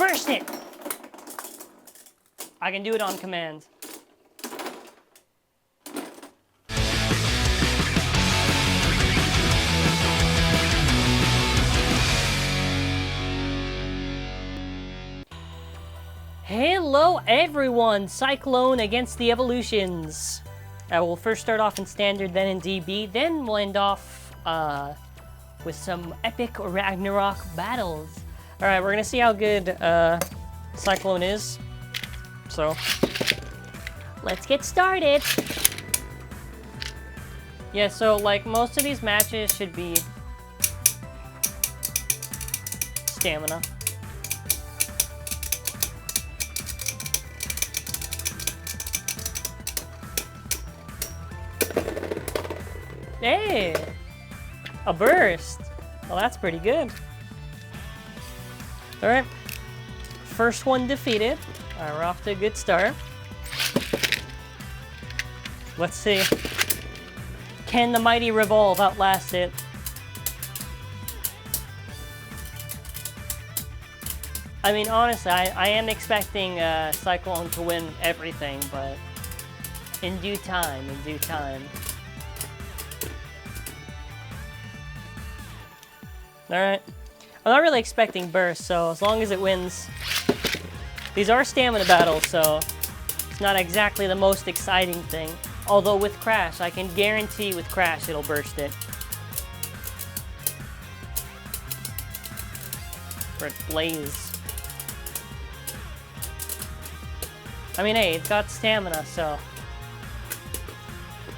Burst it! I can do it on command. Hello everyone! Cyclone against the evolutions. We'll first start off in standard, then in DB, then we'll end off with some epic Ragnarok battles. Alright, we're gonna see how good Cyclone is. So, let's get started. Yeah, so like most of these matches should be stamina. Hey! A burst! Well, that's pretty good. Alright. First one defeated. Alright, we're off to a good start. Let's see. Can the mighty Revolve outlast it? I mean, honestly, I am expecting Cyclone to win everything, but in due time, in due time. Alright. I'm not really expecting burst, so as long as it wins. These are stamina battles, so it's not exactly the most exciting thing. Although with Crash, I can guarantee with Crash it'll burst it. Or it's Blaze. I mean, hey, it's got stamina, so.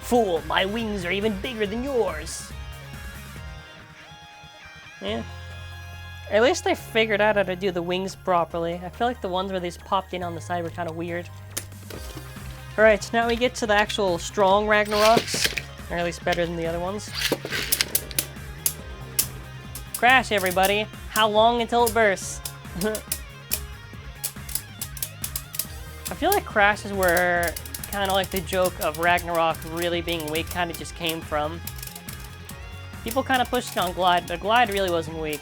Fool, my wings are even bigger than yours. Yeah. At least they figured out how to do the wings properly. I feel like the ones where they just popped in on the side were kind of weird. Alright, so now we get to the actual strong Ragnaruks. Or at least better than the other ones. Crash, everybody. How long until it bursts? I feel like Crash is where kind of like the joke of Ragnarok really being weak kind of just came from. People kind of pushed it on Glide, but Glide really wasn't weak.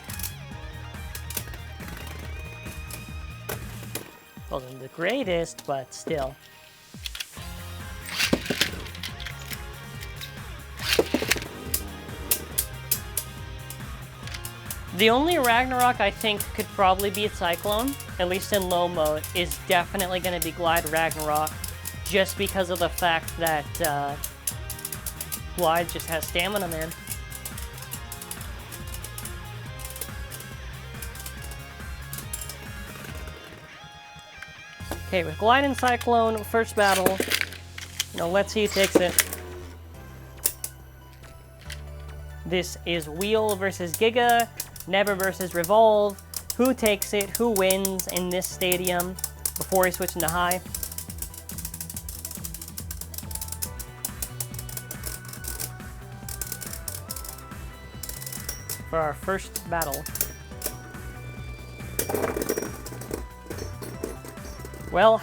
Wasn't the greatest, but still. The only Ragnarok I think could probably beat Cyclone, at least in low mode, is definitely going to be Glide Ragnarok, just because of the fact that Glide just has stamina, man. Okay, with Glide and Cyclone, first battle. Let's see who takes it. This is Wheel versus Giga, Never versus Revolve. Who takes it? Who wins in this stadium before he switches into high? For our first battle. Well,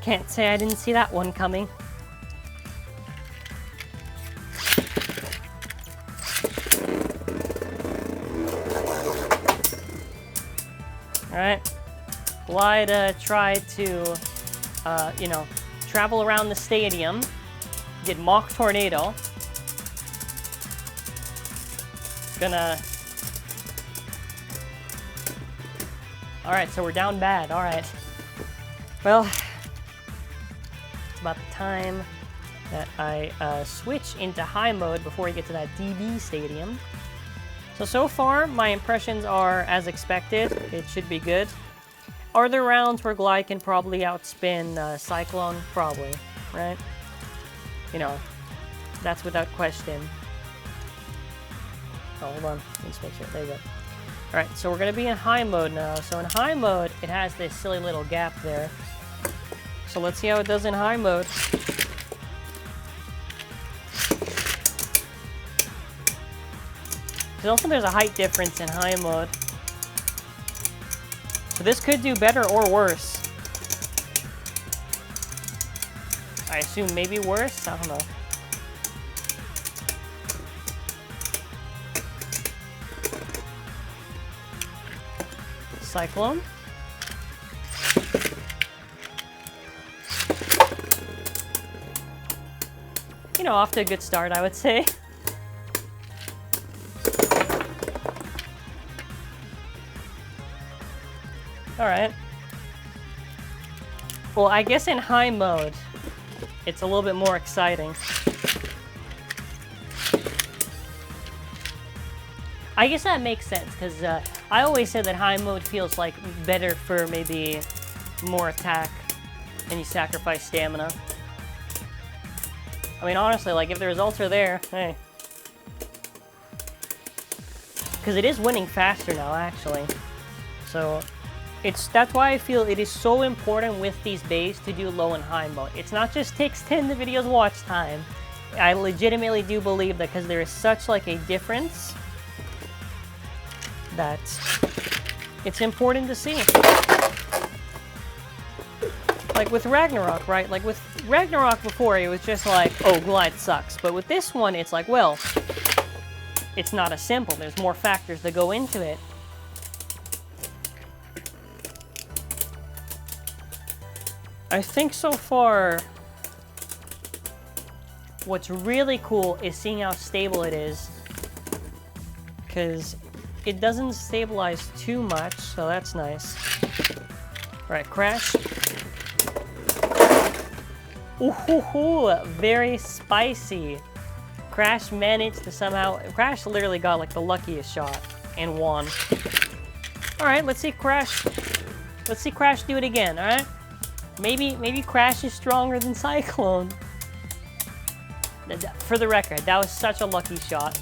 can't say I didn't see that one coming. Alright. Glide tried to, travel around the stadium, get Mach Tornado. Gonna... Alright, so we're down bad. Alright. Well, it's about the time that I switch into high mode before we get to that DB stadium. So far, my impressions are as expected. It should be good. Are there rounds where Glide can probably outspin Cyclone? Probably, right? That's without question. Oh, hold on. Let's make sure. There you go. Alright, so we're going to be in high mode now. So in high mode, it has this silly little gap there. So let's see how it does in high mode. Because also there's a height difference in high mode. So this could do better or worse. I assume maybe worse? I don't know. Cyclone. You know, off to a good start, I would say. Alright. Well, I guess in high mode, it's a little bit more exciting. I guess that makes sense, because I always said that high mode feels like better for maybe more attack, and you sacrifice stamina. I mean, honestly, like, if the results are there, hey. Because it is winning faster now, actually. So, that's why I feel it is so important with these bays to do low and high mode. It's not just to extend the video's watch time. I legitimately do believe that because there is such, like, a difference that it's important to see. Like with Ragnarok, right? Like with Ragnarok before, it was just like, oh, glide sucks. But with this one, it's like, well, it's not as simple. There's more factors that go into it. I think so far, what's really cool is seeing how stable it is. Because it doesn't stabilize too much, so that's nice. Alright, crash. Ooh, very spicy. Crash managed to somehow... Crash literally got like the luckiest shot and won. Alright, let's see Crash. Let's see Crash do it again, alright? Maybe Crash is stronger than Cyclone. For the record, that was such a lucky shot.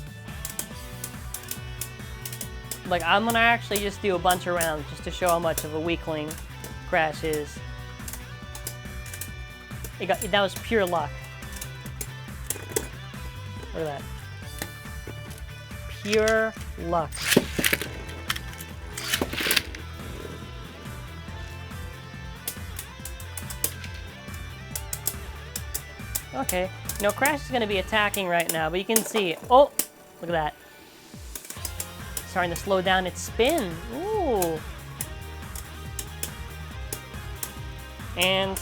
Like, I'm gonna actually just do a bunch of rounds just to show how much of a weakling Crash is. That was pure luck. Look at that. Pure luck. Okay. No, Crash is gonna be attacking right now, but you can see... Oh! Look at that. Starting to slow down its spin. Ooh. And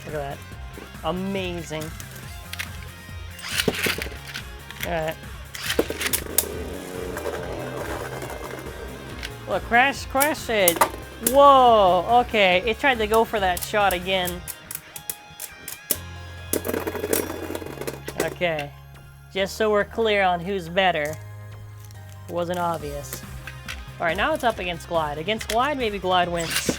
look at that. Amazing. Alright. Look, Crash it. Whoa, okay. It tried to go for that shot again. Okay. Just so we're clear on who's better. It wasn't obvious. Alright, now it's up against Glide. Against Glide, maybe Glide wins.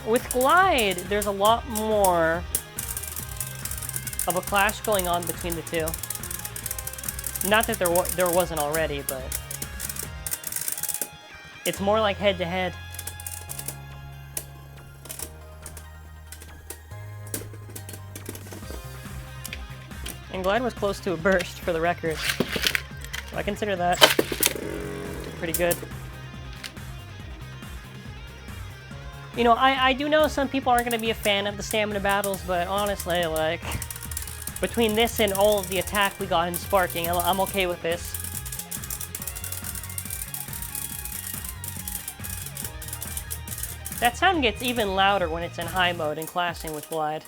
With Glide, there's a lot more of a clash going on between the two. Not that there wasn't already, but it's more like head-to-head. And Glide was close to a burst, for the record. So I consider that pretty good. You know, I do know some people aren't going to be a fan of the stamina battles, but honestly, like, between this and all of the attack we got in Sparking, I'm okay with this. That sound gets even louder when it's in high mode and clashing with Glide.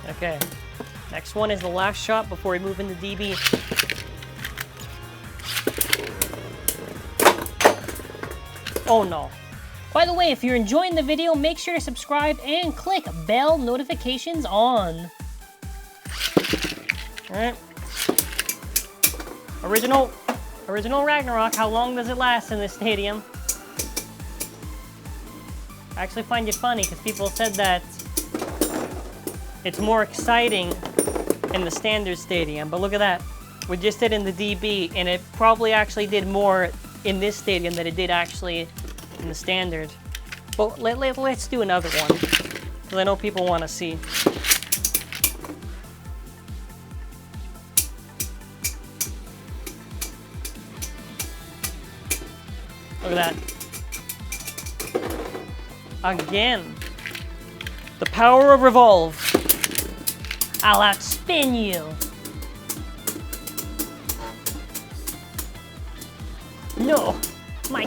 Okay, next one is the last shot before we move into DB. Oh no. By the way, if you're enjoying the video, make sure to subscribe and click bell notifications on. Alright. Original Ragnarok, how long does it last in this stadium? I actually find it funny because people said that it's more exciting in the standard stadium, but look at that. We just did in the DB, and it probably actually did more in this stadium than it did actually in the standard. But let's do another one, because I know people want to see. Look at that. Again. The power of Revolve. I'll outspin you. No, my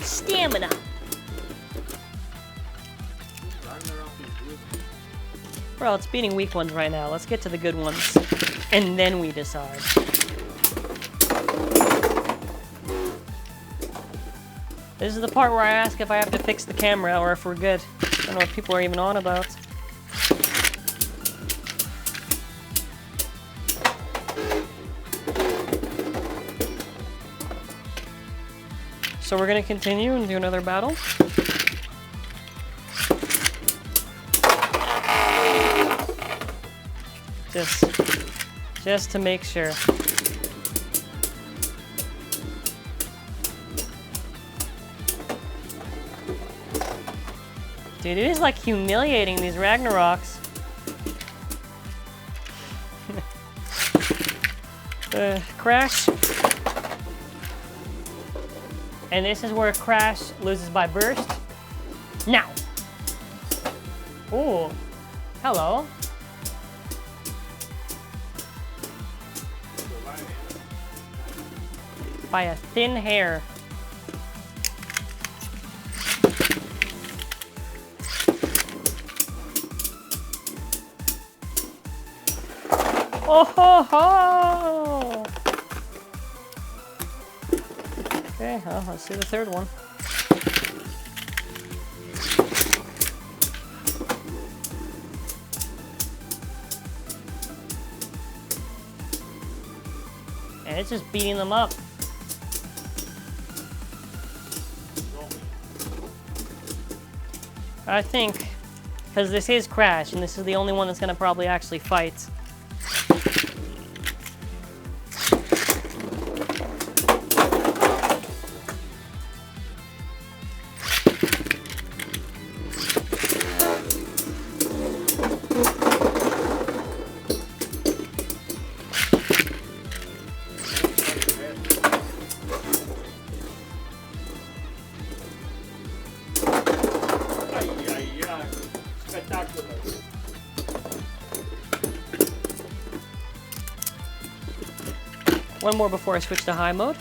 stamina. Bro, it's beating weak ones right now. Let's get to the good ones, and then we decide. This is the part where I ask if I have to fix the camera or if we're good. I don't know what people are even on about. So we're gonna continue and do another battle. Just to make sure. Dude, it is like humiliating these Ragnaroks. Crash. And this is where Crash loses by burst. Now. Ooh. Hello. By a thin hair. Oh ho ho! Okay, well, let's see the third one. And it's just beating them up. I think, because this is Crash, and this is the only one that's going to probably actually fight. One more before I switch to high mode.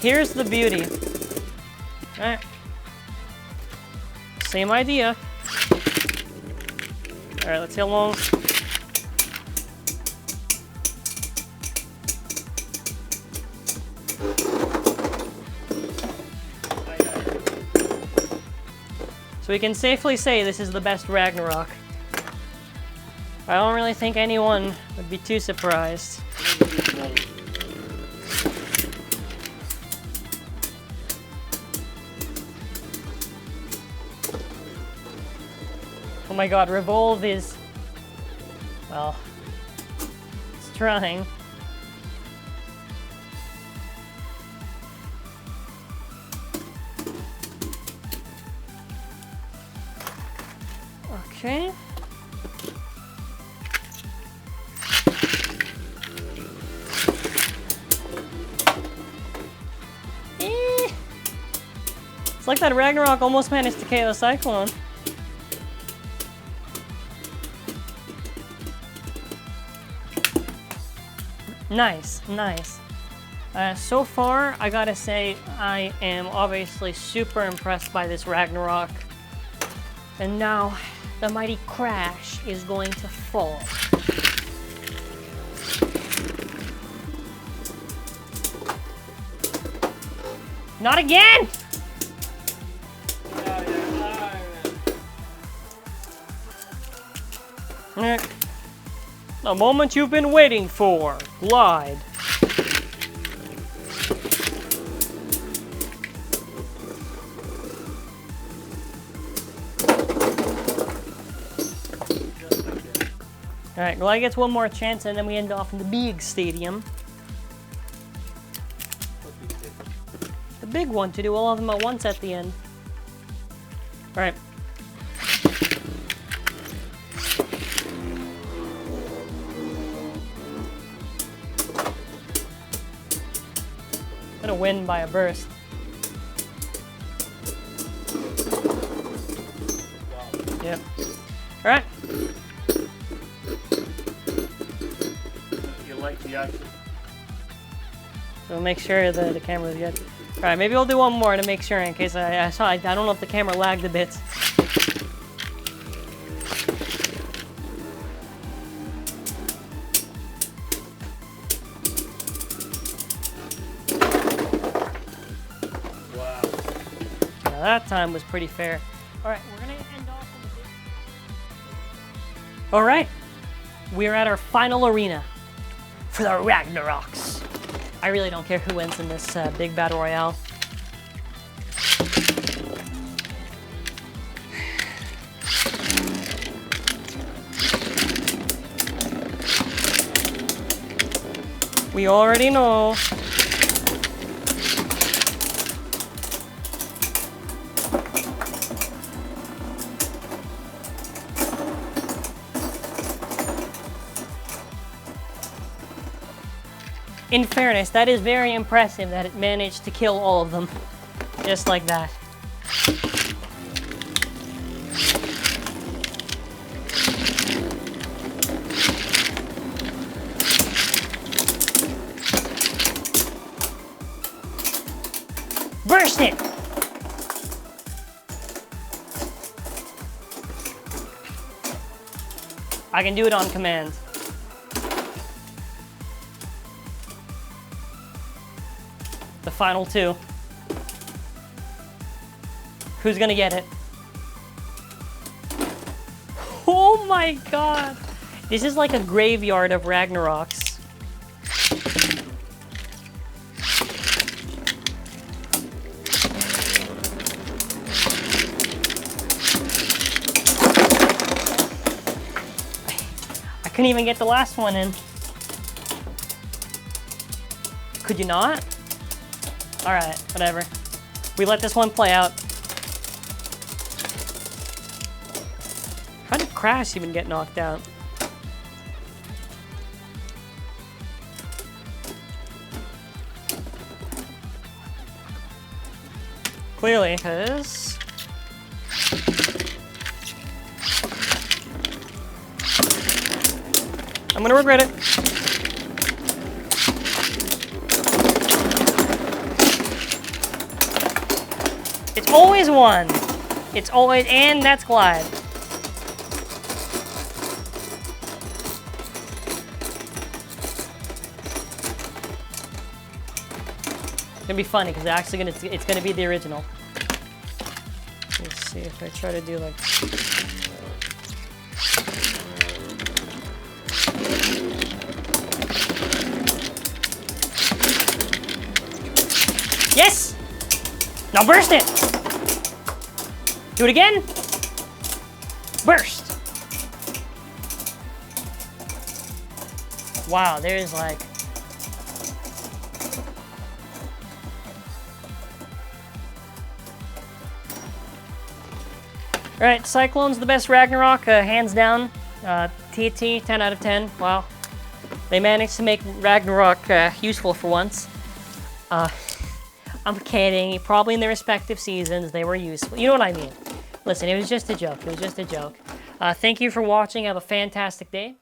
Here's the beauty. All right. Same idea. All right, let's see how long. So we can safely say this is the best Ragnarok. I don't really think anyone would be too surprised. Oh my god, Revolve is... well, it's trying. Okay. It's like that Ragnarok almost managed to KO the Cyclone. Nice, nice. So far, I gotta say, I am obviously super impressed by this Ragnarok. And now, the mighty Crash is going to fall. Not again! The moment you've been waiting for. Glide. Alright, Glide gets one more chance and then we end off in the big stadium. The big one to do all of them at once at the end. Alright. win by a burst. Wow. Yep. All right. You like the action? So make sure that the camera is good. All right, maybe I'll do one more to make sure in case I don't know if the camera lagged a bit. Wow. Now that time was pretty fair. All right, we're gonna end off with a All right, we're at our final arena for the Ragnaroks. I really don't care who wins in this big battle royale. We already know. In fairness, that is very impressive that it managed to kill all of them. Just like that. Burst it! I can do it on command. The final two. Who's gonna get it? Oh my god! This is like a graveyard of Ragnaroks. I couldn't even get the last one in. Could you not? Alright, whatever. We let this one play out. How did Crash even get knocked out? Clearly, because... I'm gonna regret it. It's always one. It's always, and that's Glide. It's gonna be funny because it's gonna be the original. Let's see if I try to do like. Yes! Now burst it! Do it again! Burst! Wow, there's like... Alright, Cyclone's the best Ragnarok, hands down. TT, 10 out of 10. Wow. They managed to make Ragnarok useful for once. I'm kidding. Probably in their respective seasons, they were useful. You know what I mean. Listen, it was just a joke. It was just a joke. Thank you for watching. Have a fantastic day.